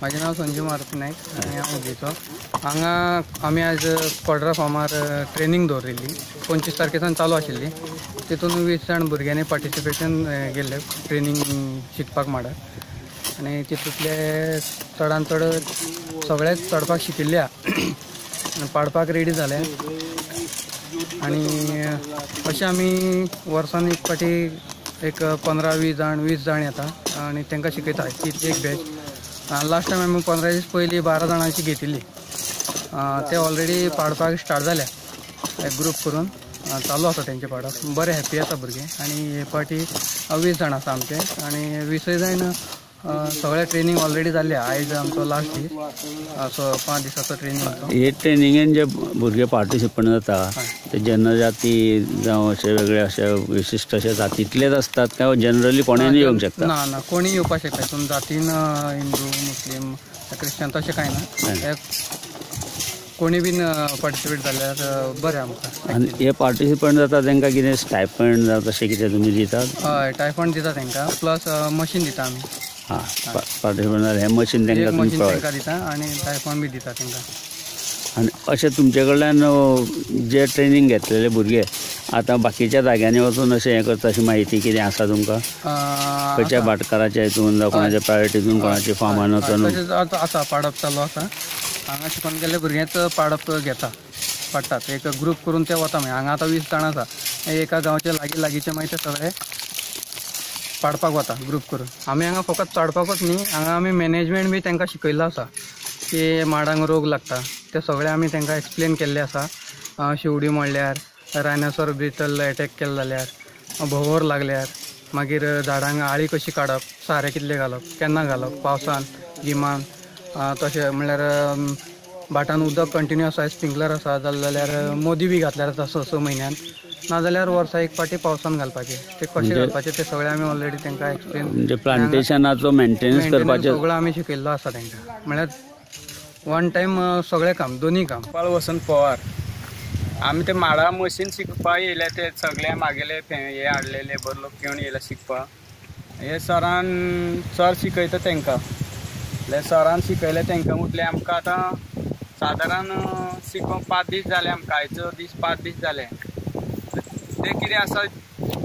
माझे नाव संजीव मारुती नाईक आणि हांव उगेचो हांगा आमी आज कोड्रा फार्मार ट्रेनिंग दवरिल्ली 25 तारखेसान चालू आशिल्ली। तितून 20 जाण भुरग्यांनी पार्टिसिपेशन गेल्ले ट्रेनिंग शिकपाक म्हणत आनी तितूंतले चडान चड सगळेच चडपाक शिकिल्ले पाडपाक रेडी जाले आनी अशें आमी वर्सान एक फाटी एक 15-20 जाण 20 जाण येता आनी तांकां शिकयता एक बॅच। लास्ट टाइम आमी 15 दीस पयलीं 12 जाणांची घेतिल्ली ते ऑलरेडी पाडपाक स्टार्ट जाल्या एक ग्रूप करून चालू आसा तेंचे पाडप बरे हॅप्पी आसा भुरगे आनी हे फाटी 20 जाण आसा आमचे आनी 20 जाण सगळे ट्रेनिंग ऑलरेडी जाल्ले। आयज आमचो लास्ट दीस असो 5 दिसाचो ट्रेनिंग। हे ट्रेनिंगेन जे भुरगे पार्टिसिपंट जाता ते जनजाती जावं अशे वेगळे अशे विशिष्ट अशे जातींतलेच असतात काय जनरली कोणीय येवंक शकता? ना ना कोणी येवपाक शकता। हितून जातीन हिंदू मुस्लीम क्रिश्चन तशें कांय ना, कोणी बीन पार्टिसिपेट जाल्यार बरें आमकां। आनी हे पार्टिसिपंट जाता तांकां कितें स्टायपंड जावं तशें कितें तुमी दितात? हय स्टायपंड दिता तांकां प्लस मशीन दिता आमी। हां पार्टिसिपंट जाल्यार हें मशीन तांकां तुमी तांकां दिता आनी स्टायपंड बी दिता तांकां। आनी अशें तुमचे कडल्यान जे ट्रेनिंग घेतलेले भुरगे आतां बाकीच्या जाग्यांनी वचून अशें हें करता अशी माहिती कितें आसा तुमकां? खंयच्या भाटकाराच्या हितून जावं कोणाच्या प्रायवेट हितून कोणाच्या फार्मान वचून? आसा पाडप चालू आसा। हांगा शिकून गेल्ले भुरगेच पाडप घेता पडटात एक ग्रूप करून ते वता मागीर। हांगा आतां 20 जाण आसा एका गांवचे लागींचे मागीर ते सगळे पाडपाक वता ग्रूप करून। आमी हांगा फकत पाडपाकूच न्ही, हांगा आमी मॅनेजमेंट बी तांकां शिकयल्लो आसा की माडांक रोग लागता ते सगळे आमी तांकां एक्सप्लेन केल्ले आसा। शेवडी म्हणल्यार रायनासोर बिटल एटॅक केलो जाल्यार भोंवर लागल्यार मागीर झाडांक आळी कशी काडप, सारें कितले घालप, केन्ना घालप, पावसान गिमान तशें म्हणल्यार भाटान उदक कंटिन्यू आसा स्प्रिंकलर आसा जाल्यार मोदी बी घातल्यार जाता 6 म्हयन्यान नाजाल्यार वर्सा एक फाटी पावसान घालपाचे ते कशें घालपाचे ते सगळे आमी ऑलरेडी तांकां एक्सप्लेन म्हणजे प्लांटेशनाचो मेंटेनन्स करपाचें सगळो आमी शिकयल्लो आसा तांकां। म्हळ्यार वन टायम सगळें काम दोनी काम। वसंत पवार आमी ते माडा मशीन शिकपाक येयले ते सगळे मागेले हे हाडले लेबर लोक घेवन येयले शिकपाक। हे सरान सर शिकयता तांकां सरान शिकयलें तांकां म्हटलें आमकां आतां सादारण शिकोवंक 5 दीस जाले आमकां आयचो दीस 5 दीस जाले। ते कितें आसा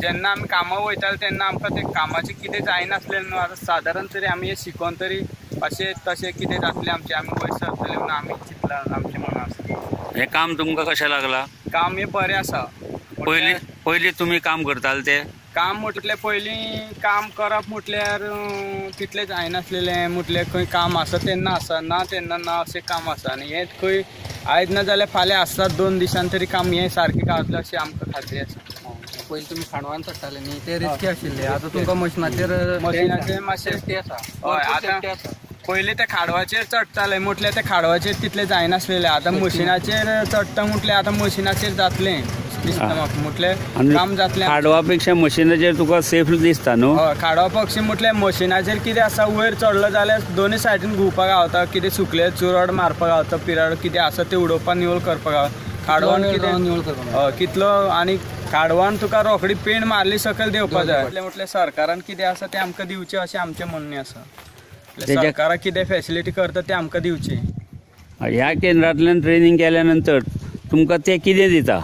जेन्ना आमी कामाक वयताले तेन्ना आमकां ते कामाचें कितें जायनासलें न्हू। आतां सादारण तरी आमी हे शिकोवन तरी अशें तशें कितें जातलें आमचें आमी वयर सरतले म्हणून आमी चिंतलां आमचें मनांत आसा। हें काम तुमकां कशें लागलां? काम हे बरें आसा। पयलीं तुमी काम करताले ते काम म्हटलें पयलीं काम करप म्हटल्यार तितलें जायनासलेलें म्हटलें खंय काम आसा तेन्ना आसा ना तेन्ना ना अशें काम आसा आनी हें खंय आयज ना जाल्यार फाल्यां आसता 2 दिसान तरी काम हें सारकें गावतलें अशें आमकां खात्री आसा। पयलीं तुमी खांडवान चडटाले न्ही ते रिस्की आशिल्ले, आतां तुमकां मशिनाचेर मातशें सेफ्टी आसा। हय आतां पयलीं ते खाडवाचेर चडटाले म्हटल्यार ते खाडवाचेर तितलें जायनासलेलें आतां मशिनाचेर चडटा म्हटल्यार आतां मशिनाचेर जातलें दिसता म्हाका म्हटल्यार काम जातलें। खाडवा पेक्षा मशिनाचेर तुका सेफ दिसता न्हू? हय खाडवा पक्षी म्हटल्यार मशिनाचेर कितें आसा वयर चडलो जाल्यार दोनूय सायडीन घुंवपाक गावता, कितें सुकलें चुरड मारपाक गावता, पिराड कितें आसा तें उडोवपाक निवळ करपाक गावता। खाडवान कितें निवळ करपाक कितलो आनी खाडवान तुका रोखडी पेंड मारली सकयल देवपाक जाय म्हटल्यार सरकारान कितें आसा तें आमकां दिवचें अशें आमचें म्हणणें आसा। सरकाराक कितें फॅसिलिटी करता तें आमकां दिवचें। ह्या केंद्रांतल्यान ट्रेनिंग केल्या नंतर तुमकां ते कितें दिता?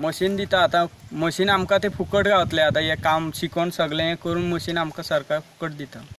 मशीन दिता। आतां मशीन आमकां तें फुकट गावतलें आतां हें काम शिकोवन सगळें करून मशीन आमकां सरकार फुकट दिता।